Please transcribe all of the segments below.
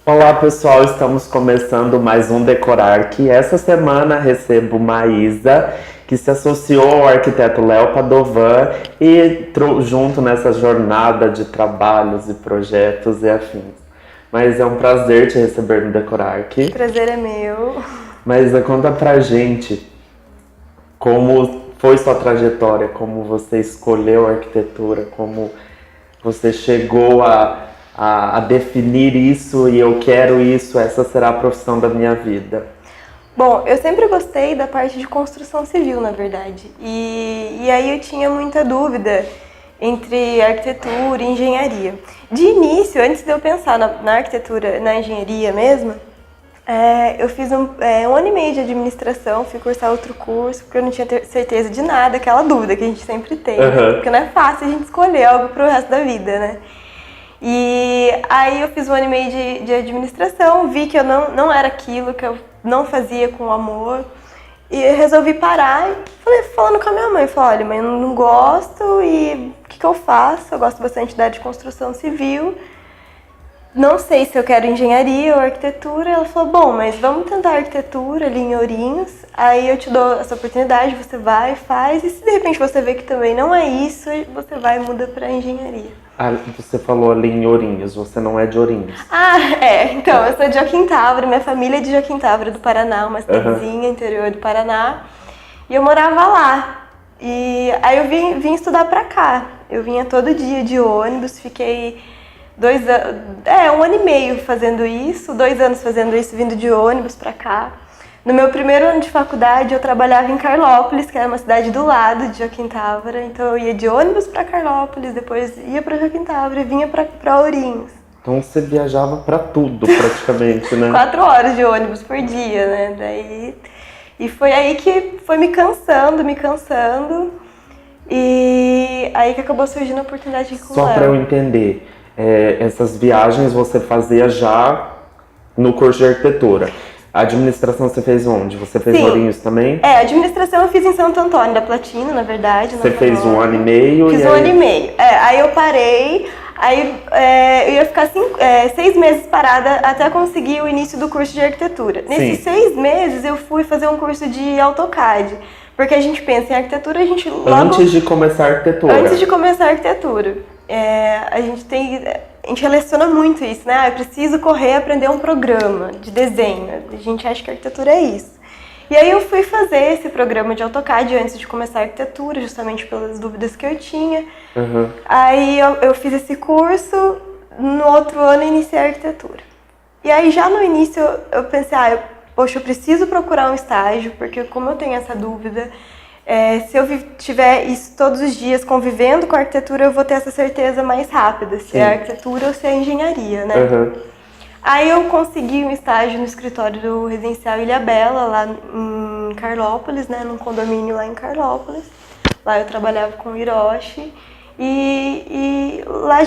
Olá pessoal, estamos começando mais um Decorar, que essa semana recebo Maísa, que se associou ao arquiteto Léo Padovan e junto nessa jornada de trabalhos e projetos e afins. Mas é um prazer te receber no Decorar aqui. O prazer é meu. Maísa, conta pra gente como foi sua trajetória, como você escolheu a arquitetura, como você chegou a definir isso e eu quero isso, essa será a profissão da minha vida. Bom, eu sempre gostei da parte de construção civil, na verdade. E aí eu tinha muita dúvida entre arquitetura e engenharia. De início, antes de eu pensar na arquitetura, na engenharia mesmo, eu fiz um ano e meio de administração, fui cursar outro curso, porque eu não tinha certeza de nada, aquela dúvida que a gente sempre tem, né? Porque não é fácil a gente escolher algo pro resto da vida, né? E aí eu fiz um ano e meio de administração, vi que eu não era aquilo, que eu não fazia com amor. E resolvi parar e falando com a minha mãe, falei, olha mãe, eu não gosto e o que eu faço? Eu gosto bastante da área de construção civil, não sei se eu quero engenharia ou arquitetura. Ela falou, bom, mas vamos tentar arquitetura ali em Ourinhos, aí eu te dou essa oportunidade, você vai, faz, e se de repente você vê que também não é isso, você vai e muda para engenharia. Ah, você falou ali em Ourinhos, você não é de Ourinhos. Então, eu sou de Joaquim Távora, minha família é de Joaquim Távora do Paraná, uma cidadezinha interior do Paraná, e eu morava lá. E aí eu vim estudar pra cá, eu vinha todo dia de ônibus, fiquei 2 anos, um ano e meio fazendo isso, 2 anos fazendo isso, vindo de ônibus pra cá. No meu primeiro ano de faculdade, eu trabalhava em Carlópolis, que era uma cidade do lado de Joaquim Távora. Então eu ia de ônibus para Carlópolis, depois ia para Joaquim Távora e vinha para Ourinhos. Então você viajava para tudo, praticamente, né? 4 horas de ônibus por dia, né? E foi aí que foi me cansando. E aí que acabou surgindo a oportunidade de ir com o Léo. Só para eu entender, essas viagens você fazia já no curso de arquitetura. A administração você fez onde? Você fez Ourinhos também? A administração eu fiz em Santo Antônio da Platina, na verdade. Você fez 1 ano e meio? Fiz 1 ano e meio. Aí eu parei, eu ia ficar 6 meses parada até conseguir o início do curso de arquitetura. Nesses 6 meses eu fui fazer um curso de AutoCAD. Porque a gente pensa em arquitetura, a gente logo... Antes de começar a arquitetura. Antes de começar a arquitetura. A gente relaciona muito isso, né? Eu preciso correr e aprender um programa de desenho. A gente acha que a arquitetura é isso. E aí eu fui fazer esse programa de AutoCAD antes de começar a arquitetura, justamente pelas dúvidas que eu tinha. Aí eu fiz esse curso, no outro ano eu iniciei a arquitetura. E aí já no início eu pensei, poxa, eu preciso procurar um estágio, porque como eu tenho essa dúvida... se eu tiver isso todos os dias convivendo com a arquitetura, eu vou ter essa certeza mais rápida, se é a arquitetura ou se é a engenharia, né? Aí eu consegui um estágio no escritório do Residencial Ilhabela, lá em Carlópolis, né? Num condomínio lá em Carlópolis. Lá eu trabalhava com o Hiroshi. E lá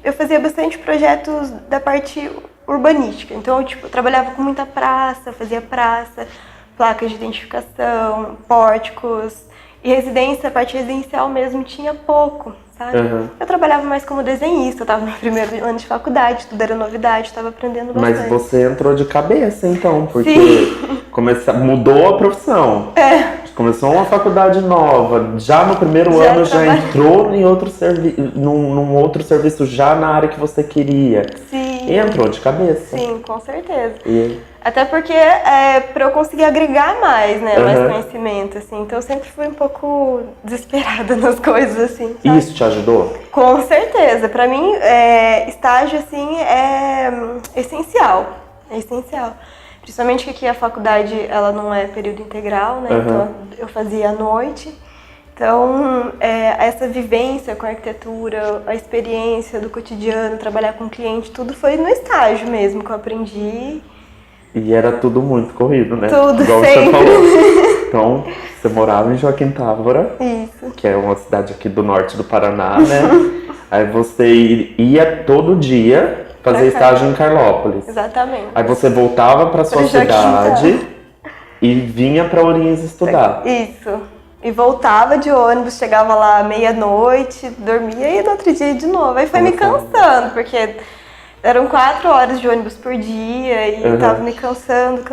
eu fazia bastante projetos da parte urbanística. Então, eu trabalhava com muita praça, fazia praça, placas de identificação, pórticos, e a parte residencial mesmo tinha pouco, sabe? Eu trabalhava mais como desenhista, eu estava no primeiro ano de faculdade, tudo era novidade, estava aprendendo bastante. Mas você entrou de cabeça então, porque mudou a profissão. Começou uma faculdade nova, já no primeiro ano já entrou em num outro serviço já na área que você queria. E entrou de cabeça. Sim, com certeza. Até porque para eu conseguir agregar mais, né, mais conhecimento, assim. Então eu sempre fui um pouco desesperada nas coisas, assim, sabe? Isso te ajudou? Com certeza. Para mim, estágio, assim, é essencial. É essencial. Principalmente que aqui a faculdade, ela não é período integral, né? Então eu fazia à noite. Então, essa vivência com a arquitetura, a experiência do cotidiano, trabalhar com cliente, tudo foi no estágio mesmo que eu aprendi. E era tudo muito corrido, né? Tudo, igual sempre. Você falou. Então, você morava em Joaquim Távora, Isso. que é uma cidade aqui do norte do Paraná, né? Aí você ia todo dia fazer estágio em Carlópolis. Exatamente. Aí você voltava para sua cidade e vinha para Ourinhos estudar. Isso. E voltava de ônibus, chegava lá meia-noite, dormia e no outro dia de novo. Aí foi me cansando, porque eram 4 horas de ônibus por dia e tava me cansando.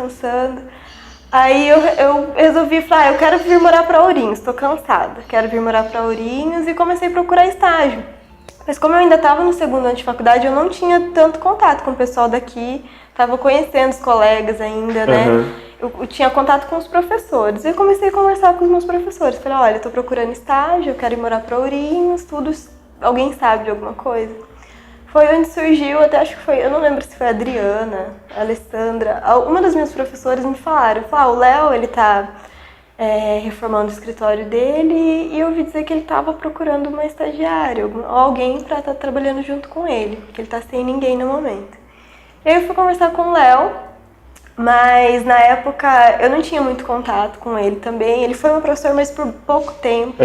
Aí eu resolvi falar, eu quero vir morar para Ourinhos, tô cansada. Quero vir morar para Ourinhos e comecei a procurar estágio. Mas como eu ainda estava no segundo ano de faculdade, eu não tinha tanto contato com o pessoal daqui, estava conhecendo os colegas ainda, né? Eu tinha contato com os professores. Eu comecei a conversar com os meus professores. Falei, olha, eu tô procurando estágio, eu quero ir morar para Ourinhos, tudo, alguém sabe de alguma coisa? Foi onde surgiu, até acho que foi, eu não lembro se foi a Adriana, a Alessandra, uma das minhas professoras me falaram, o Léo, ele tá reformando o escritório dele e eu ouvi dizer que ele estava procurando uma estagiária, alguém para estar trabalhando junto com ele, porque ele tá sem ninguém no momento. E aí eu fui conversar com o Léo, mas na época eu não tinha muito contato com ele também, ele foi meu professor, mas por pouco tempo.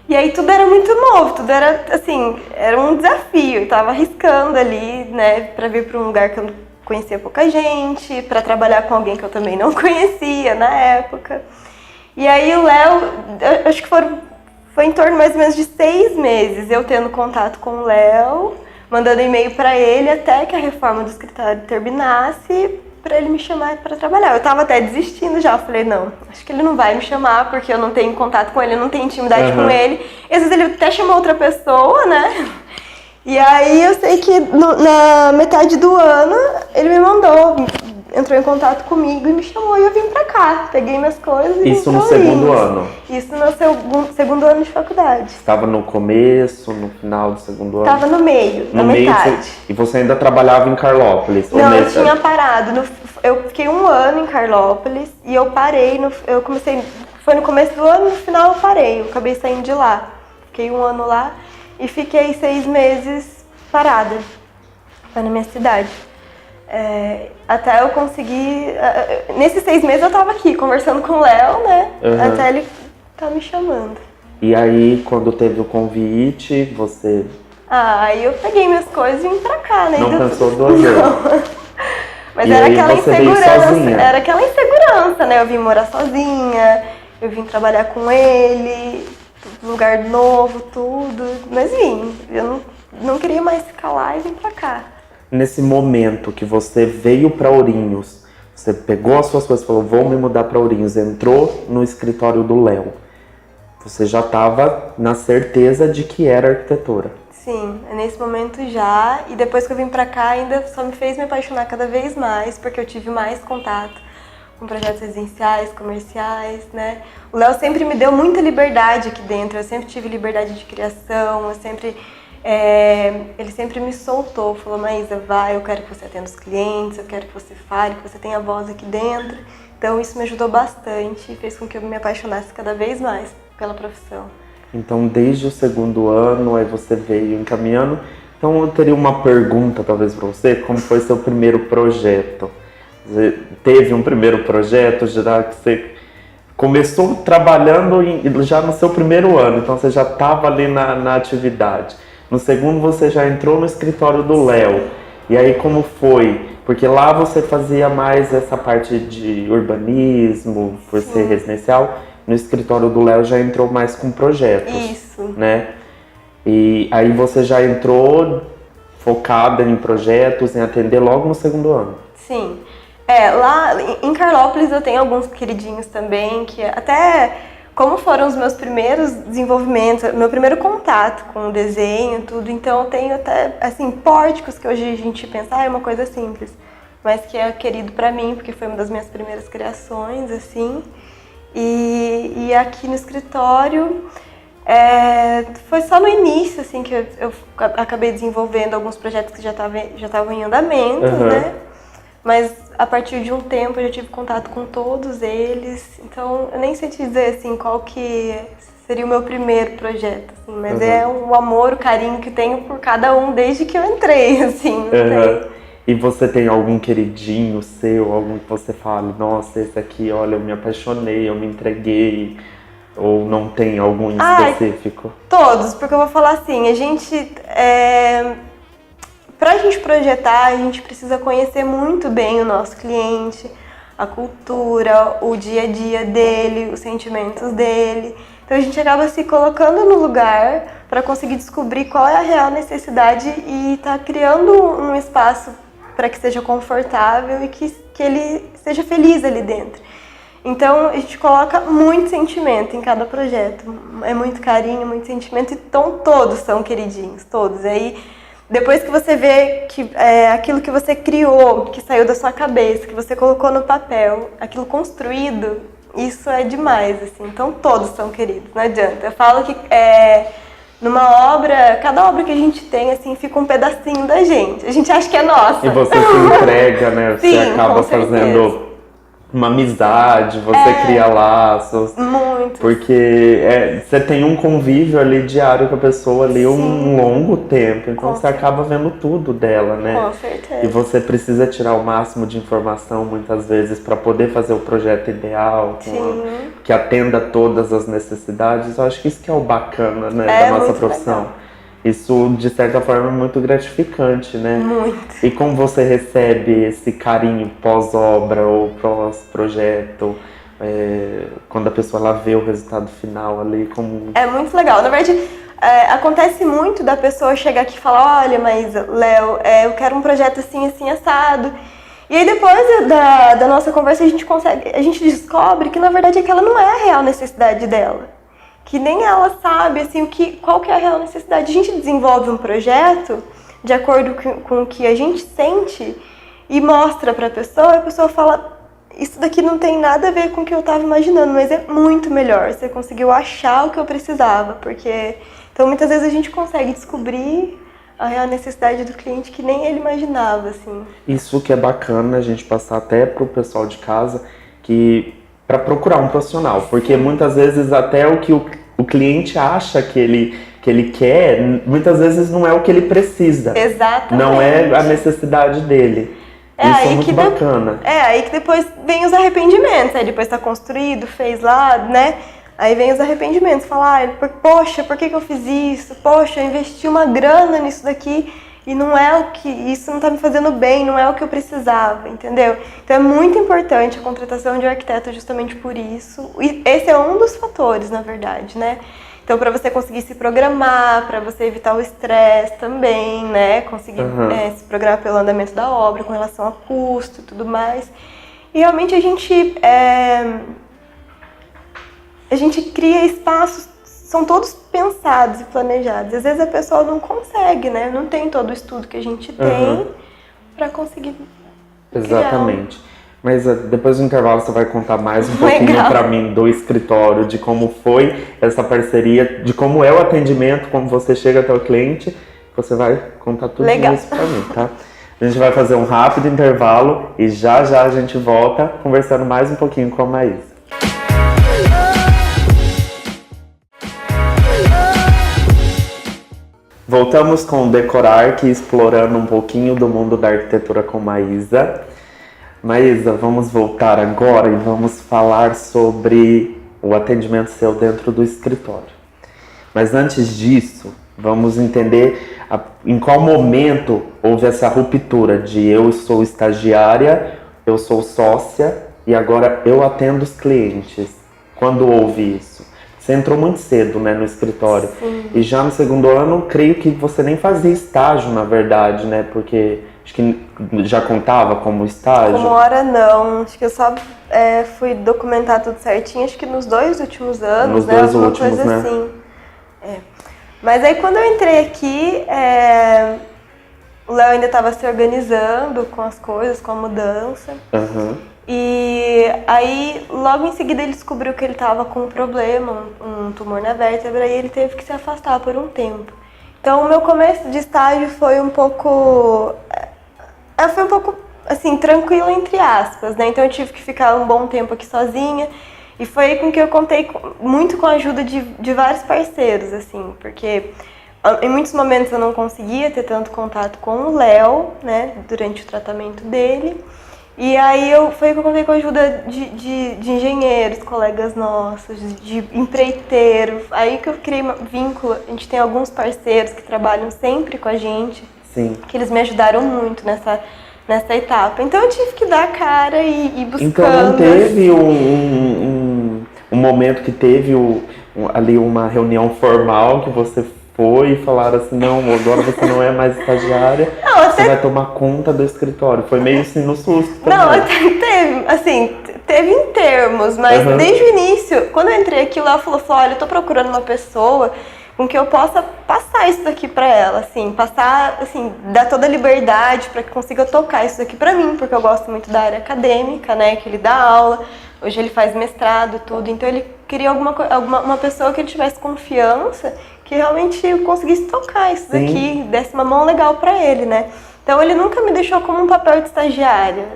E aí tudo era muito novo, tudo era assim, era um desafio, eu tava arriscando ali, né, para vir para um lugar que eu não conhecia pouca gente, para trabalhar com alguém que eu também não conhecia na época. E aí o Léo, acho que foi em torno mais ou menos de 6 meses eu tendo contato com o Léo, mandando e-mail para ele até que a reforma do escritório terminasse, para ele me chamar para trabalhar. Eu tava até desistindo já, eu falei, não, acho que ele não vai me chamar porque eu não tenho contato com ele, eu não tenho intimidade com ele. E às vezes ele até chamou outra pessoa, né? E aí eu sei que na metade do ano ele me mandou, entrou em contato comigo e me chamou e eu vim pra cá. Peguei minhas coisas e Isso no segundo ano? Isso no segundo ano de faculdade. Estava no começo, no final do segundo ano? Estava no meio, na metade. E você ainda trabalhava em Carlópolis? Não, eu tinha parado. Eu fiquei 1 ano em Carlópolis e eu parei, eu comecei, foi no começo do ano, no final eu parei, eu acabei saindo de lá. Fiquei 1 ano lá e fiquei 6 meses parada, lá na minha cidade. Até eu conseguir. Nesses 6 meses eu tava aqui conversando com o Léo, né? Até ele tá me chamando. E aí, quando teve o convite, você. Aí eu peguei minhas coisas e vim pra cá, né? Não pensou 2 vezes. Mas era aquela insegurança. Era aquela insegurança, né? Eu vim morar sozinha, eu vim trabalhar com ele, lugar novo, tudo. Mas vim. Eu não queria mais ficar lá e vim pra cá. Nesse momento que você veio para Ourinhos, você pegou as suas coisas e falou, vou me mudar para Ourinhos, entrou no escritório do Léo, você já estava na certeza de que era arquitetura? Sim, nesse momento já, e depois que eu vim para cá ainda só me fez me apaixonar cada vez mais, porque eu tive mais contato com projetos residenciais, comerciais, né? O Léo sempre me deu muita liberdade aqui dentro, eu sempre tive liberdade de criação, ele sempre me soltou, falou, Maísa, vai, eu quero que você atenda os clientes, eu quero que você fale, que você tenha voz aqui dentro. Então isso me ajudou bastante e fez com que eu me apaixonasse cada vez mais pela profissão. Então desde o segundo ano, aí você veio encaminhando. Então eu teria uma pergunta talvez para você, como foi seu primeiro projeto? Você teve um primeiro projeto, já que você começou trabalhando já no seu primeiro ano, então você já estava ali na atividade. No segundo você já entrou no escritório do Léo. E aí como foi? Porque lá você fazia mais essa parte de urbanismo, por ser residencial. No escritório do Léo já entrou mais com projetos. Isso. Né? E aí você já entrou focada em projetos, em atender logo no segundo ano. Sim. Lá em Carlópolis eu tenho alguns queridinhos também, que até... Como foram os meus primeiros desenvolvimentos, meu primeiro contato com o desenho, tudo, então eu tenho até, assim, pórticos que hoje a gente pensa, é uma coisa simples, mas que é querido pra mim, porque foi uma das minhas primeiras criações, assim. E aqui no escritório, foi só no início, assim, que eu acabei desenvolvendo alguns projetos que já estavam em andamento, né? Mas a partir de um tempo eu já tive contato com todos eles, então eu nem sei te dizer assim qual que seria o meu primeiro projeto, assim, mas é o amor, o carinho que tenho por cada um desde que eu entrei, assim. E você tem algum queridinho seu, algum que você fale, nossa, esse aqui, olha, eu me apaixonei, eu me entreguei? Ou não tem algum em específico? Todos, porque eu vou falar assim, pra gente projetar, a gente precisa conhecer muito bem o nosso cliente, a cultura, o dia a dia dele, os sentimentos dele. Então a gente acaba se colocando no lugar para conseguir descobrir qual é a real necessidade e tá criando um espaço para que seja confortável e que ele seja feliz ali dentro. Então a gente coloca muito sentimento em cada projeto, é muito carinho, muito sentimento, então todos são queridinhos, todos. Aí depois que você vê que aquilo que você criou, que saiu da sua cabeça, que você colocou no papel, aquilo construído, isso é demais, assim. Então todos são queridos, não adianta. Eu falo que numa obra, cada obra que a gente tem, assim, fica um pedacinho da gente. A gente acha que é nossa. E você se entrega, né? Você Sim, acaba fazendo uma amizade, você cria laços. Muito. Porque você tem um convívio ali diário com a pessoa ali um longo tempo. Então você acaba vendo tudo dela, né? Com certeza. E você precisa tirar o máximo de informação muitas vezes para poder fazer o projeto ideal, que atenda todas as necessidades. Eu acho que isso que é o bacana, né, da nossa profissão. Legal. Isso, de certa forma, é muito gratificante, né? Muito. E como você recebe esse carinho pós-obra ou pós-projeto, quando a pessoa lá vê o resultado final ali, como... É muito legal. Na verdade, acontece muito da pessoa chegar aqui e falar, olha, mas, Léo, eu quero um projeto assim, assim, assado. E aí depois da nossa conversa a gente descobre que, na verdade, aquela não é a real necessidade dela. Que nem ela sabe assim, qual que é a real necessidade. A gente desenvolve um projeto de acordo com o que a gente sente e mostra para a pessoa fala, isso daqui não tem nada a ver com o que eu estava imaginando, mas é muito melhor, você conseguiu achar o que eu precisava, então muitas vezes a gente consegue descobrir a real necessidade do cliente que nem ele imaginava, assim. Isso que é bacana a gente passar até pro pessoal de casa, para procurar um profissional, porque muitas vezes até o que o cliente acha que ele quer, muitas vezes não é o que ele precisa. Exatamente. Não é a necessidade dele. Isso é muito bacana. Aí que depois vem os arrependimentos, aí depois tá construído, fez lá, né? Aí vem os arrependimentos, falar, poxa, por que eu fiz isso? Poxa, eu investi uma grana nisso daqui e isso não tá me fazendo bem, não é o que eu precisava, entendeu? Então é muito importante a contratação de um arquiteto justamente por isso. E esse é um dos fatores, na verdade, né? Então, para você conseguir se programar, para você evitar o estresse também, né? Conseguir se programar pelo andamento da obra, com relação a custo e tudo mais. E realmente a gente cria espaços, são todos pensados e planejados. Às vezes a pessoa não consegue, né? Não tem todo o estudo que a gente tem para conseguir Exatamente. Mas depois do intervalo você vai contar mais um pouquinho para mim do escritório, de como foi essa parceria, de como é o atendimento, como você chega até o cliente. Você vai contar tudo isso para mim, tá? A gente vai fazer um rápido intervalo e já a gente volta conversando mais um pouquinho com a Maísa. Voltamos com o Decorarque, explorando um pouquinho do mundo da arquitetura com Maísa. Maísa, vamos voltar agora e vamos falar sobre o atendimento seu dentro do escritório. Mas antes disso, vamos entender em qual momento houve essa ruptura de eu sou estagiária, eu sou sócia e agora eu atendo os clientes. Quando houve isso? Você entrou muito cedo, né, no escritório. Sim. E já no segundo ano, creio que você nem fazia estágio, na verdade, né? Porque acho que já contava como estágio. Como hora não. Acho que eu só fui documentar tudo certinho, acho que nos 2 últimos anos, né? Nos 2 últimos, coisa né? Assim. Mas aí quando eu entrei aqui, o Léo ainda estava se organizando com as coisas, com a mudança. E aí, logo em seguida, ele descobriu que ele estava com um problema, um tumor na vértebra, e ele teve que se afastar por um tempo. Então, o meu começo de estágio foi um pouco, assim, tranquilo, entre aspas, né? Então, eu tive que ficar um bom tempo aqui sozinha, e foi com que eu contei muito com a ajuda de vários parceiros, assim, porque em muitos momentos eu não conseguia ter tanto contato com o Léo, né, durante o tratamento dele. E aí foi que eu contei com a ajuda de engenheiros, colegas nossos, de empreiteiros. Aí que eu criei um vínculo. A gente tem alguns parceiros que trabalham sempre com a gente, Sim. que eles me ajudaram muito nessa etapa. Então eu tive que dar a cara e ir buscando. Então não teve um momento que teve ali uma reunião formal que você foi e falaram assim, não, agora você não é mais estagiária, você vai tomar conta do escritório. Foi meio assim no susto também. Não, teve, assim, teve em termos, mas desde o início, quando eu entrei aqui, ela falou, olha, eu tô procurando uma pessoa com que eu possa passar isso daqui pra ela, assim, passar, assim, dar toda a liberdade pra que consiga tocar isso daqui pra mim, porque eu gosto muito da área acadêmica, né, que ele dá aula, hoje ele faz mestrado e tudo, então ele queria uma pessoa que ele tivesse confiança, que realmente conseguisse tocar isso daqui, desse uma mão legal pra ele, né. Então ele nunca me deixou como um papel de estagiária,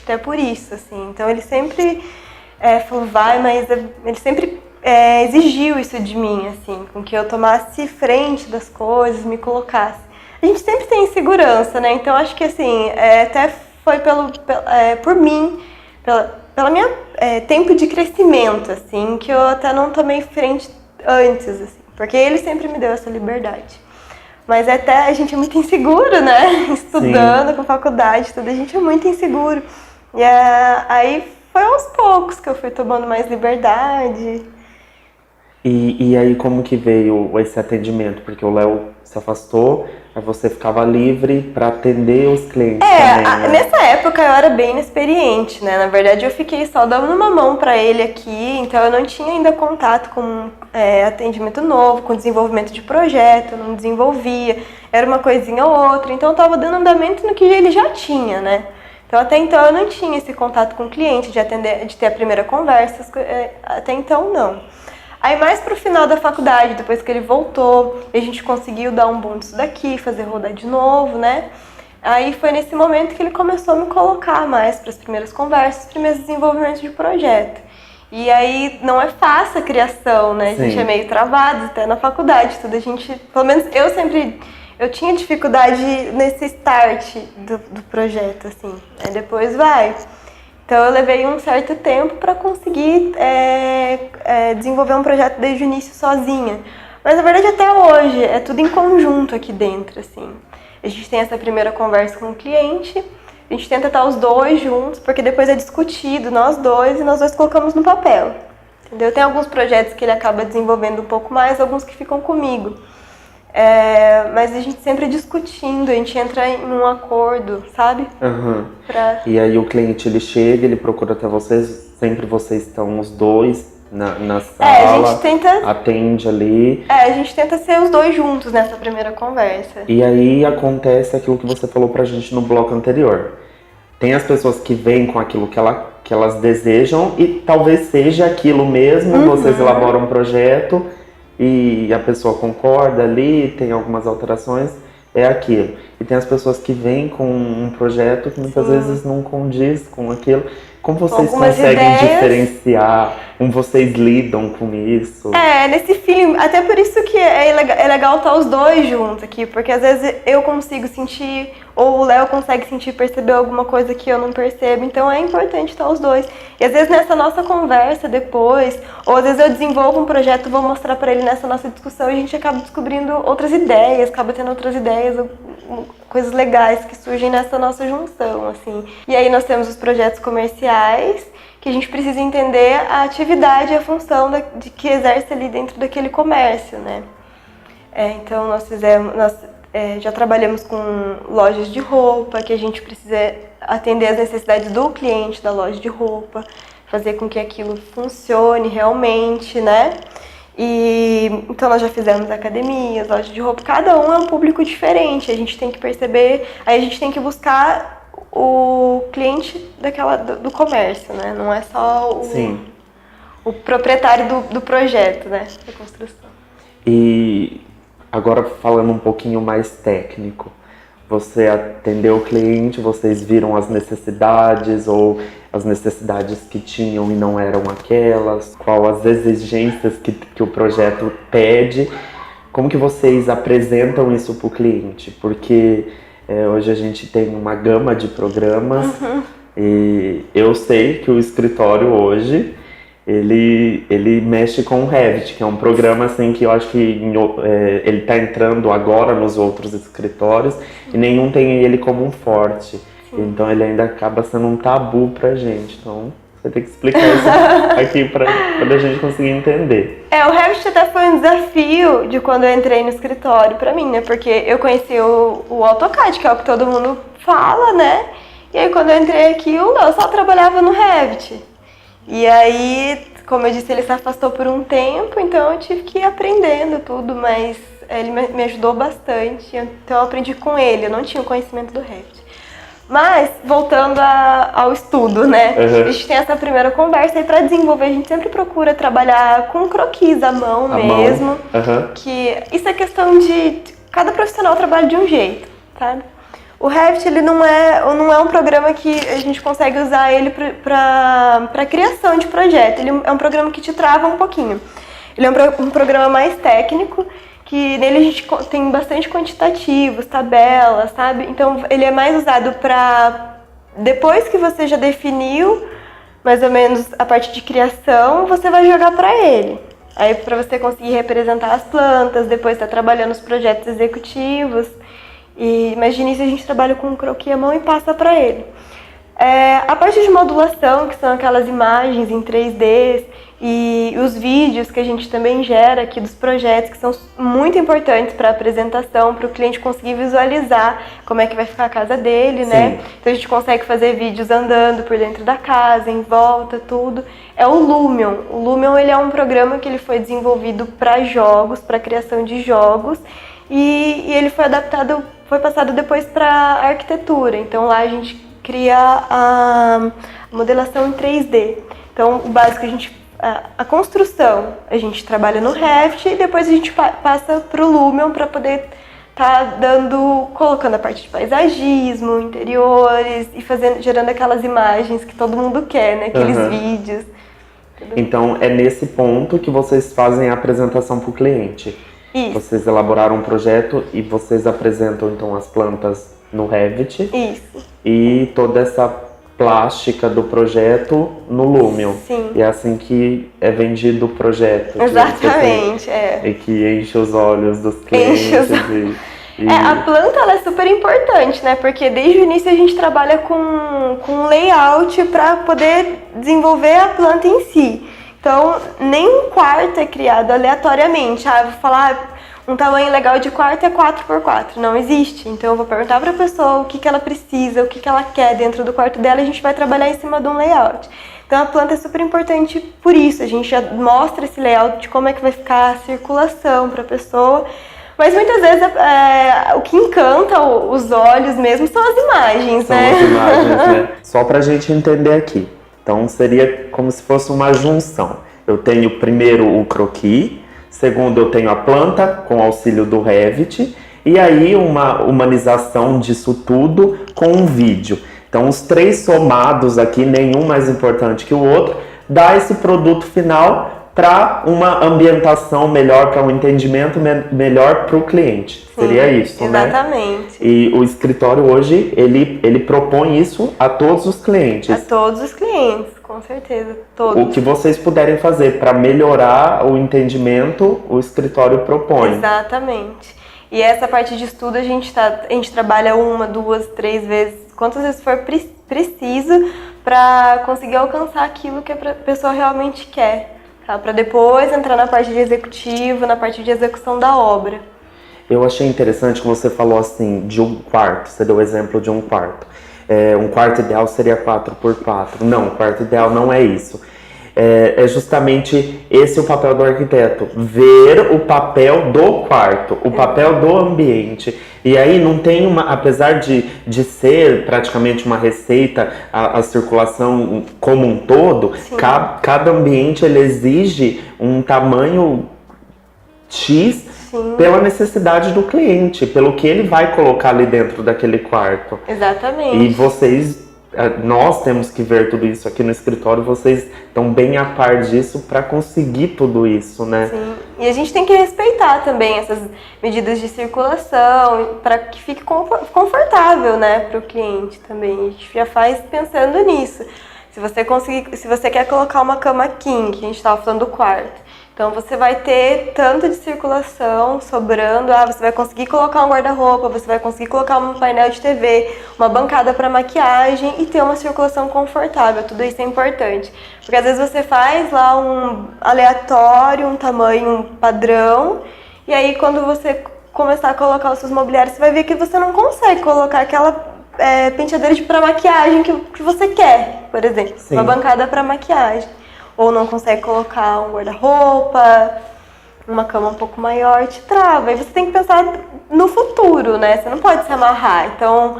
até por isso, assim, então ele sempre falou, vai, mas ele sempre exigiu isso de mim, assim, com que eu tomasse frente das coisas, me colocasse. A gente sempre tem insegurança, né? Então acho que assim, até foi por mim, pela minha tempo de crescimento, assim, que eu até não tomei frente antes, assim, porque ele sempre me deu essa liberdade. Mas até a gente é muito inseguro, né? Estudando, com faculdade, tudo, a gente é muito inseguro. E aí foi aos poucos que eu fui tomando mais liberdade. E aí como que veio esse atendimento? Porque o Léo se afastou, aí você ficava livre para atender os clientes também, né? Nessa época eu era bem inexperiente, né? Na verdade eu fiquei só dando uma mão para ele aqui, então eu não tinha ainda contato com atendimento novo, com desenvolvimento de projeto, eu não desenvolvia, era uma coisinha ou outra, então eu tava dando andamento no que ele já tinha, né? Então até então eu não tinha esse contato com o cliente, de ter a primeira conversa, até então não. Aí mais pro final da faculdade, depois que ele voltou, a gente conseguiu dar um boom disso daqui, fazer rodar de novo, né? Aí foi nesse momento que ele começou a me colocar mais para as primeiras conversas, os primeiros desenvolvimentos de projeto. E aí não é fácil a criação, né? A gente é meio travado até na faculdade, tudo. A gente, pelo menos eu tinha dificuldade nesse start do projeto, assim. Aí depois vai. Então eu levei um certo tempo para conseguir desenvolver um projeto desde o início sozinha. Mas na verdade até hoje é tudo em conjunto aqui dentro, assim. A gente tem essa primeira conversa com o cliente, a gente tenta estar os dois juntos, porque depois é discutido nós dois e nós dois colocamos no papel. Entendeu? Tem alguns projetos que ele acaba desenvolvendo um pouco mais, alguns que ficam comigo. Mas a gente sempre discutindo, a gente entra em um acordo, sabe? E aí o cliente ele chega, ele procura até vocês, sempre vocês estão os dois na sala, a gente tenta, atende ali. A gente tenta ser os dois juntos nessa primeira conversa. E aí acontece aquilo que você falou pra gente no bloco anterior. Tem as pessoas que vêm com aquilo que elas desejam e talvez seja aquilo mesmo, vocês elaboram um projeto e a pessoa concorda ali, tem algumas alterações, é aquilo. E tem as pessoas que vêm com um projeto que muitas vezes não condiz com aquilo. Como vocês conseguem diferenciar? Como vocês lidam com isso? Nesse filme, até por isso que é legal estar os dois juntos aqui, porque às vezes eu consigo sentir, ou o Léo consegue sentir, perceber alguma coisa que eu não percebo, então é importante estar os dois. E às vezes nessa nossa conversa depois, ou às vezes eu desenvolvo um projeto, vou mostrar para ele nessa nossa discussão e a gente acaba descobrindo outras ideias, acaba tendo outras ideias, coisas legais que surgem nessa nossa junção, assim. E aí nós temos os projetos comerciais, que a gente precisa entender a atividade e a função de que exerce ali dentro daquele comércio, né? Então nós já trabalhamos com lojas de roupa, que a gente precisa atender as necessidades do cliente da loja de roupa, fazer com que aquilo funcione realmente, né? E então nós já fizemos academias, lojas de roupa, cada um é um público diferente, a gente tem que perceber, aí a gente tem que buscar o cliente do comércio, né? Não é só o proprietário do projeto, né? Da construção. E agora falando um pouquinho mais técnico, você atendeu o cliente, vocês viram as necessidades ou as necessidades que tinham e não eram aquelas, qual as exigências que o projeto pede, como que vocês apresentam isso para o cliente? Porque hoje a gente tem uma gama de programas E eu sei que o escritório hoje, ele mexe com o Revit, que é um programa assim que eu acho que ele está entrando agora nos outros escritórios e nenhum tem ele como um forte. Sim. Então ele ainda acaba sendo um tabu pra gente. Então você tem que explicar isso aqui pra a gente conseguir entender. O Revit até foi um desafio de quando eu entrei no escritório pra mim, né? Porque eu conheci o AutoCAD, que é o que todo mundo fala, né? E aí quando eu entrei aqui, o Léo só trabalhava no Revit. E aí, como eu disse, ele se afastou por um tempo, então eu tive que ir aprendendo tudo, mas ele me ajudou bastante, então eu aprendi com ele, eu não tinha o conhecimento do Revit. Mas, voltando ao estudo, né? A gente tem essa primeira conversa e para desenvolver a gente sempre procura trabalhar com croquis à mão mesmo, que isso é questão de cada profissional trabalha de um jeito, sabe? O Revit, ele não é um programa que a gente consegue usar ele para criação de projeto. Ele é um programa que te trava um pouquinho. Ele é um programa mais técnico, que nele a gente tem bastante quantitativos, tabelas, sabe? Então, ele é mais usado para, depois que você já definiu, mais ou menos, a parte de criação, você vai jogar para ele. Aí, para você conseguir representar as plantas, depois tá trabalhando os projetos executivos. Mas de início a gente trabalha com um croquis à mão e passa para ele. A parte de modulação, que são aquelas imagens em 3D e os vídeos que a gente também gera aqui dos projetos, que são muito importantes para a apresentação, para o cliente conseguir visualizar como é que vai ficar a casa dele, né? Então a gente consegue fazer vídeos andando por dentro da casa, em volta, tudo. É o Lumion. O Lumion, ele é um programa que ele foi desenvolvido para jogos, para criação de jogos, e ele foi passado depois para arquitetura. Então lá a gente cria a modelação em 3D. Então o básico a construção a gente trabalha no Revit e depois a gente passa para o Lumion para poder colocando a parte de paisagismo, interiores e gerando aquelas imagens que todo mundo quer, né? Aqueles vídeos. Então é nesse ponto que vocês fazem a apresentação para o cliente. Isso. Vocês elaboraram um projeto e vocês apresentam então as plantas no Revit. Isso. E toda essa plástica do projeto no Lumion. Sim. E é assim que é vendido o projeto. Exatamente, E que enche os olhos dos clientes. A planta ela é super importante, né? Porque desde o início a gente trabalha com layout para poder desenvolver a planta em si. Então, nenhum quarto é criado aleatoriamente. Eu vou falar, um tamanho legal de quarto é 4x4. Não existe. Então, eu vou perguntar para a pessoa o que ela precisa, o que ela quer dentro do quarto dela e a gente vai trabalhar em cima de um layout. Então, a planta é super importante por isso. A gente já mostra esse layout de como é que vai ficar a circulação para a pessoa. Mas muitas vezes o que encanta os olhos mesmo são as imagens, né? São as imagens, né? Só para a gente entender aqui. Então seria como se fosse uma junção. Eu tenho primeiro o croquis, segundo eu tenho a planta com auxílio do Revit e aí uma humanização disso tudo com um vídeo. Então os três somados aqui, nenhum mais importante que o outro, dá esse produto final para uma ambientação melhor, para um entendimento melhor para o cliente. Sim, seria isso, exatamente. Né? E o escritório hoje, ele propõe isso a todos os clientes. A todos os clientes, com certeza. Todos. O que vocês puderem fazer para melhorar o entendimento, o escritório propõe. Exatamente. E essa parte de estudo a gente trabalha 1, 2, 3 vezes, quantas vezes for preciso para conseguir alcançar aquilo que a pessoa realmente quer. Tá, para depois entrar na parte de executivo, na parte de execução da obra. Eu achei interessante que você falou assim, de um quarto, você deu o exemplo de um quarto. Um quarto ideal seria 4x4. Não, o quarto ideal não é isso. É justamente esse o papel do arquiteto, ver o papel do quarto, o papel do ambiente. E aí não tem apesar de ser praticamente uma receita, a circulação como um todo, cada ambiente ele exige um tamanho X pela necessidade do cliente, pelo que ele vai colocar ali dentro daquele quarto. Exatamente. E vocês nós temos que ver tudo isso aqui no escritório, vocês estão bem a par disso para conseguir tudo isso, né? Sim, e a gente tem que respeitar também essas medidas de circulação para que fique confortável, né, para o cliente também. A gente já faz pensando nisso. Se você quer colocar uma cama king, que a gente estava falando do quarto, então você vai ter tanto de circulação sobrando, você vai conseguir colocar um guarda-roupa, você vai conseguir colocar um painel de TV, uma bancada para maquiagem e ter uma circulação confortável. Tudo isso é importante. Porque às vezes você faz lá um aleatório, um tamanho padrão, e aí quando você começar a colocar os seus mobiliários, você vai ver que você não consegue colocar aquela penteadeira para maquiagem que você quer, por exemplo. Sim. Uma bancada para maquiagem. Ou não consegue colocar um guarda-roupa, uma cama um pouco maior, te trava. E você tem que pensar no futuro, né? Você não pode se amarrar. Então,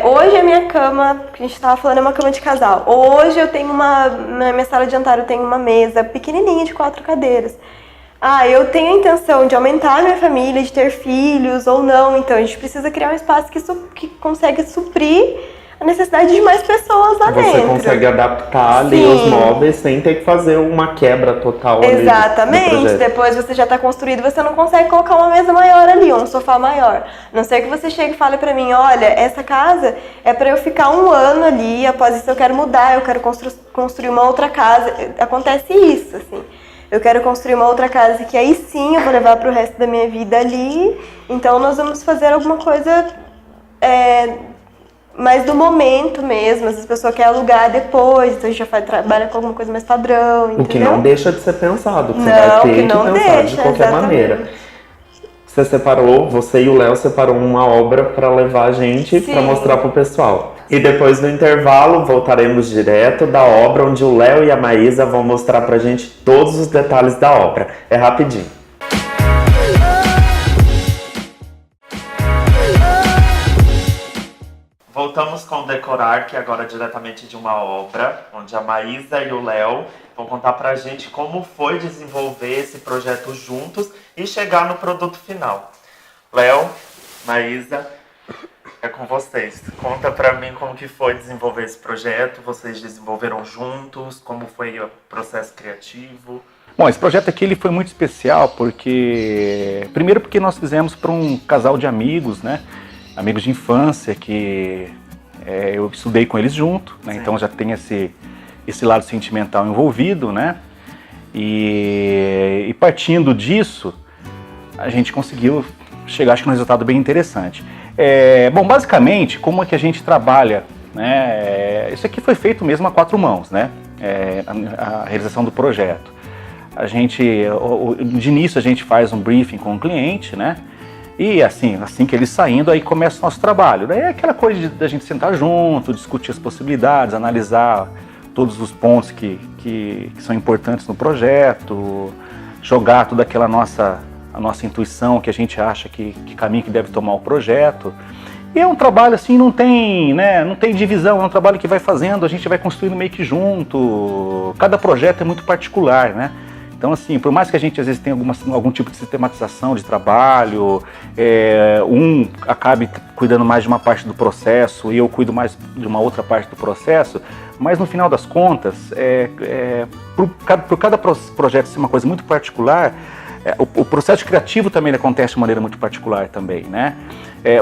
hoje a minha cama, que a gente estava falando, é uma cama de casal. Hoje eu tenho na minha sala de jantar eu tenho uma mesa pequenininha de 4 cadeiras. Eu tenho a intenção de aumentar a minha família, de ter filhos ou não. Então, a gente precisa criar um espaço que consegue suprir a necessidade de mais pessoas lá dentro. Você consegue adaptar ali os móveis sem ter que fazer uma quebra total. Exatamente. Ali depois você já está construído, você não consegue colocar uma mesa maior ali, um sofá maior. A não ser que você chegue e fale para mim, olha, essa casa é para eu ficar 1 ano ali, após isso eu quero mudar, eu quero construir uma outra casa. Acontece isso, assim. Eu quero construir uma outra casa que aí sim eu vou levar para o resto da minha vida ali. Então nós vamos fazer alguma coisa mais do momento mesmo. Às vezes a pessoa quer alugar depois, então a gente já trabalha com alguma coisa mais padrão, entendeu? O que não deixa de ser pensado, que você vai ter que pensar de qualquer maneira. Você e o Léo separou uma obra para levar a gente para mostrar pro pessoal. E depois no intervalo voltaremos direto da obra, onde o Léo e a Maísa vão mostrar pra gente todos os detalhes da obra. É rapidinho. Voltamos com o Decorar, que agora é diretamente de uma obra, onde a Maísa e o Léo vão contar pra gente como foi desenvolver esse projeto juntos e chegar no produto final. Léo, Maísa, é com vocês. Conta pra mim como que foi desenvolver esse projeto, vocês desenvolveram juntos, como foi o processo criativo? Bom, esse projeto aqui ele foi muito especial primeiro porque nós fizemos para um casal de amigos, né? Amigos de infância que eu estudei com eles junto, né? Então já tem esse lado sentimental envolvido, né? E partindo disso, a gente conseguiu chegar, acho que, num resultado bem interessante. Bom, basicamente, como é que a gente trabalha, né? Isso aqui foi feito mesmo a 4 mãos, né? A realização do projeto. De início a gente faz um briefing com o cliente, né? E assim que ele saindo, aí começa o nosso trabalho. Daí é aquela coisa da gente sentar junto, discutir as possibilidades, analisar todos os pontos que são importantes no projeto, jogar toda aquela a nossa intuição que a gente acha que caminho que deve tomar o projeto. E é um trabalho assim, não tem divisão, é um trabalho que vai fazendo, a gente vai construindo meio que junto. Cada projeto é muito particular, né? Então, assim, por mais que a gente às vezes tenha algum tipo de sistematização de trabalho, um acabe cuidando mais de uma parte do processo e eu cuido mais de uma outra parte do processo, mas no final das contas, por cada projeto ser uma coisa muito particular, o processo criativo também acontece de maneira muito particular também, né?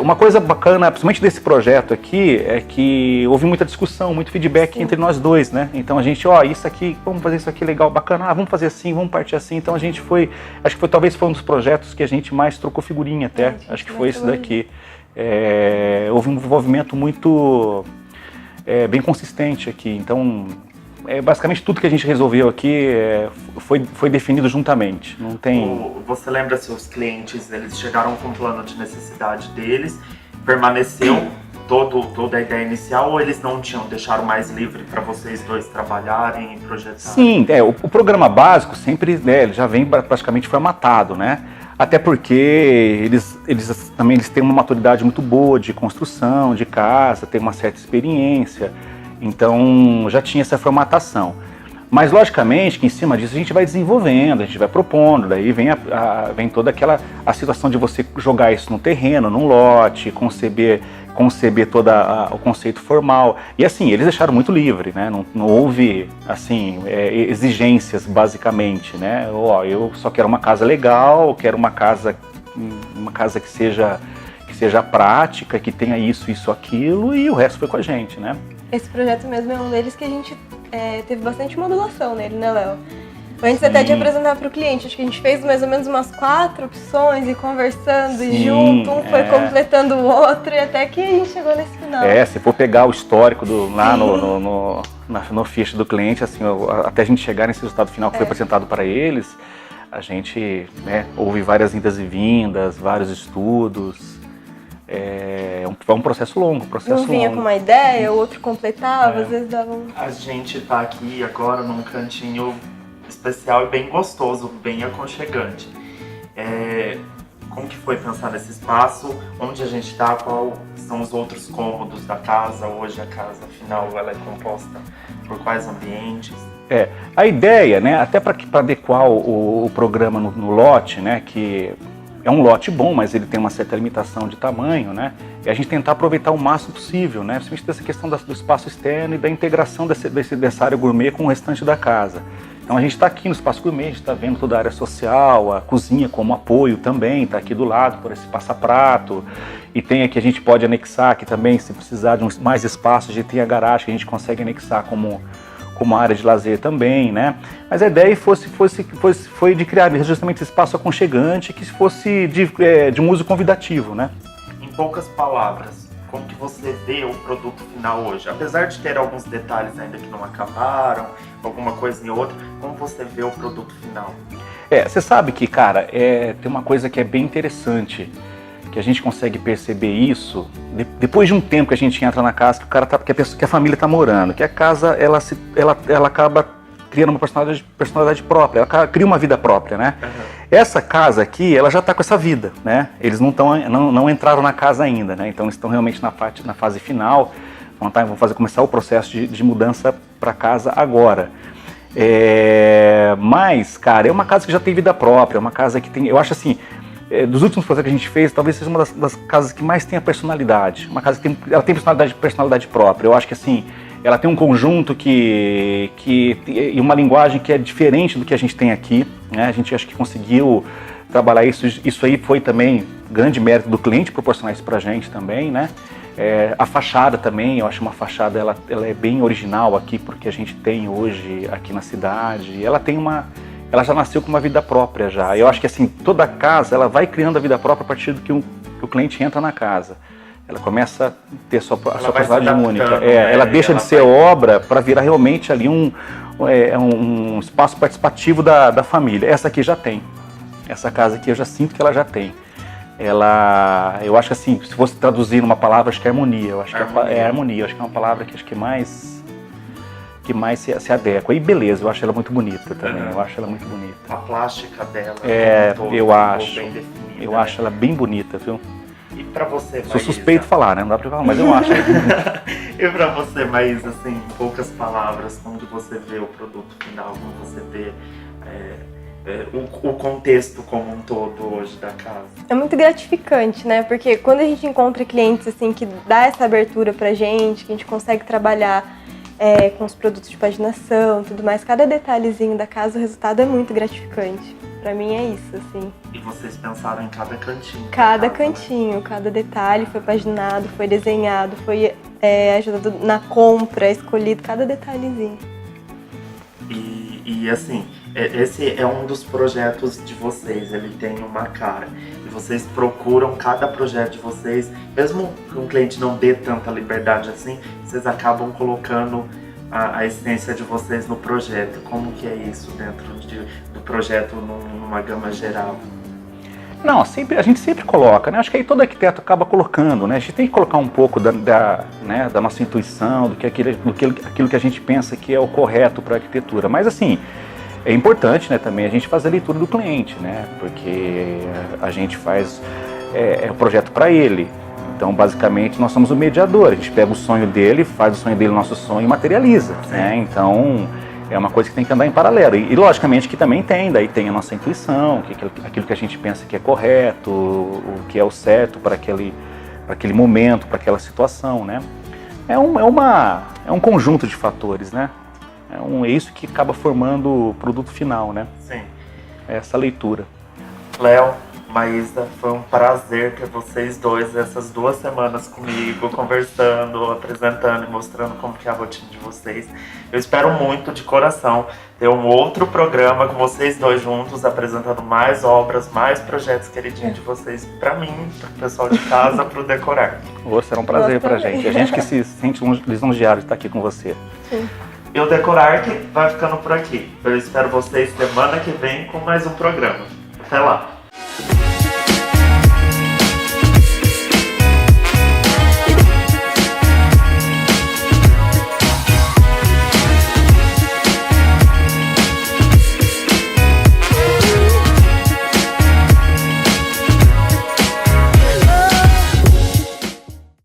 Uma coisa bacana, principalmente desse projeto aqui, é que houve muita discussão, muito feedback entre nós dois, né? Então a gente, isso aqui, vamos fazer isso aqui legal, bacana, vamos fazer assim, vamos partir assim. Então a gente talvez foi um dos projetos que a gente mais trocou figurinha até, acho que foi esse daqui. Houve um envolvimento muito bem consistente aqui, então basicamente tudo que a gente resolveu aqui foi definido juntamente. Não tem... Você lembra se os clientes eles chegaram com o plano de necessidade deles, permaneceu toda a ideia inicial ou eles não deixaram mais livre para vocês dois trabalharem e projetarem? Sim, o programa básico sempre ele já vem praticamente formatado, né? Até porque eles também têm uma maturidade muito boa de construção, de casa, têm uma certa experiência. Então já tinha essa formatação. Mas, logicamente, que em cima disso a gente vai desenvolvendo, a gente vai propondo, daí vem, vem toda a situação de você jogar isso no terreno, num lote, conceber todo o conceito formal. E assim, eles deixaram muito livre, né? Não houve, assim, exigências, basicamente, né? Eu só quero uma casa legal, quero uma casa que seja prática, que tenha isso, aquilo, e o resto foi com a gente, né? Esse projeto mesmo é um deles que a gente teve bastante modulação nele, né, Léo? Antes até de apresentar para o cliente, acho que a gente fez mais ou menos umas 4 opções e conversando junto, um foi completando o outro, e até que a gente chegou nesse final. Se for pegar o histórico lá no ficha do cliente, assim, até a gente chegar nesse resultado final que foi apresentado para eles, a gente, né, houve várias indas e vindas, vários estudos. Foi um processo longo, Um vinha com uma ideia, o outro completava, às vezes dava um... A gente tá aqui agora num cantinho especial e bem gostoso, bem aconchegante. Como que foi pensar nesse espaço? Onde a gente tá? Quais são os outros cômodos da casa? Hoje a casa, afinal, ela é composta por quais ambientes? A ideia, né, até para adequar o programa no lote, né, que é um lote bom, mas ele tem uma certa limitação de tamanho, né? E a gente tentar aproveitar o máximo possível, né? Principalmente dessa questão do espaço externo e da integração dessa área gourmet com o restante da casa. Então a gente está aqui no espaço gourmet, a gente está vendo toda a área social, a cozinha como apoio também, está aqui do lado por esse passaprato. E tem aqui, a gente pode anexar aqui também, se precisar de mais espaço, a gente tem a garagem que a gente consegue anexar como área de lazer também, né? Mas a ideia foi de criar justamente esse espaço aconchegante que fosse de um uso convidativo, né? Em poucas palavras, como que você vê o produto final hoje? Apesar de ter alguns detalhes ainda que não acabaram, alguma coisa em outra, como você vê o produto final? Você sabe que, cara, tem uma coisa que é bem interessante, que a gente consegue perceber isso depois de um tempo que a gente entra na casa, que a família está morando, que a casa ela acaba criando uma personalidade própria, ela cria uma vida própria, né? Uhum. Essa casa aqui, ela já está com essa vida, né? Eles não entraram na casa ainda, né? Então eles estão realmente na fase final, vão começar o processo de mudança para casa agora. Mas, cara, é uma casa que já tem vida própria, é uma casa que tem, eu acho assim, dos últimos projetos que a gente fez, talvez seja uma das casas que mais tenha personalidade. Uma casa que ela tem personalidade própria. Eu acho que assim, ela tem um conjunto e uma linguagem que é diferente do que a gente tem aqui, né? A gente acho que conseguiu trabalhar isso. Isso aí foi também grande mérito do cliente proporcionar isso pra gente também, né? A fachada também, eu acho uma fachada, ela é bem original aqui, porque a gente tem hoje aqui na cidade. Ela já nasceu com uma vida própria já. Eu acho que assim, toda casa, ela vai criando a vida própria a partir do que o cliente entra na casa. Ela começa a ter a sua personalidade única. Ela deixa de ser obra para virar realmente ali um espaço participativo da família. Essa aqui já tem. Essa casa aqui eu já sinto que ela já tem. Eu acho que assim, se fosse traduzir numa palavra, acho que é harmonia. Eu acho que é harmonia. Eu acho que é uma palavra que acho que mais se adequa. E beleza, eu acho ela muito bonita também. Eu acho ela muito bonita. A plástica dela. Eu acho ela bem bonita, viu? E pra você, Maísa? Sou suspeito de falar, né? Não dá pra falar, mas eu acho. E pra você, Maísa, assim, em poucas palavras, como que você vê o produto final, como você vê o contexto como um todo hoje da casa? É muito gratificante, né? Porque quando a gente encontra clientes assim que dá essa abertura pra gente, que a gente consegue trabalhar com os produtos de paginação, tudo mais, cada detalhezinho da casa, o resultado é muito gratificante. Pra mim é isso, assim. E vocês pensaram em cada cantinho? Cada cantinho, né? Cada detalhe foi paginado, foi desenhado, foi ajudado na compra, escolhido cada detalhezinho. E assim, esse é um dos projetos de vocês, ele tem uma cara. E vocês procuram cada projeto de vocês, mesmo que um cliente não dê tanta liberdade assim, vocês acabam colocando a essência de vocês no projeto. Como que é isso dentro do projeto numa gama geral? Não, a gente sempre coloca, né? Acho que aí todo arquiteto acaba colocando, né? A gente tem que colocar um pouco da nossa intuição, aquilo que a gente pensa que é o correto para a arquitetura. Mas assim, é importante, né, também a gente fazer a leitura do cliente, né? Porque a gente faz o projeto para ele. Então, basicamente, nós somos o mediador. A gente pega o sonho dele, faz o sonho dele nosso sonho e materializa, né? Então, É uma coisa que tem que andar em paralelo. E logicamente que também daí tem a nossa intuição, aquilo que a gente pensa que é correto, o que é o certo para aquele momento, para aquela situação, né? É um conjunto de fatores, né? É isso que acaba formando o produto final, né? Sim. É essa leitura. Léo, Maísa, foi um prazer ter vocês dois essas 2 semanas comigo, conversando, apresentando e mostrando como que é a rotina de vocês. Eu espero muito, de coração, ter um outro programa com vocês dois juntos, apresentando mais obras, mais projetos queridinhos de vocês, pra mim, pro pessoal de casa, pro Decorar. Será um prazer pra gente. A gente que se sente lisonjeado de estar aqui com você. Sim. E o Decorar que vai ficando por aqui. Eu espero vocês semana que vem com mais um programa. Até lá!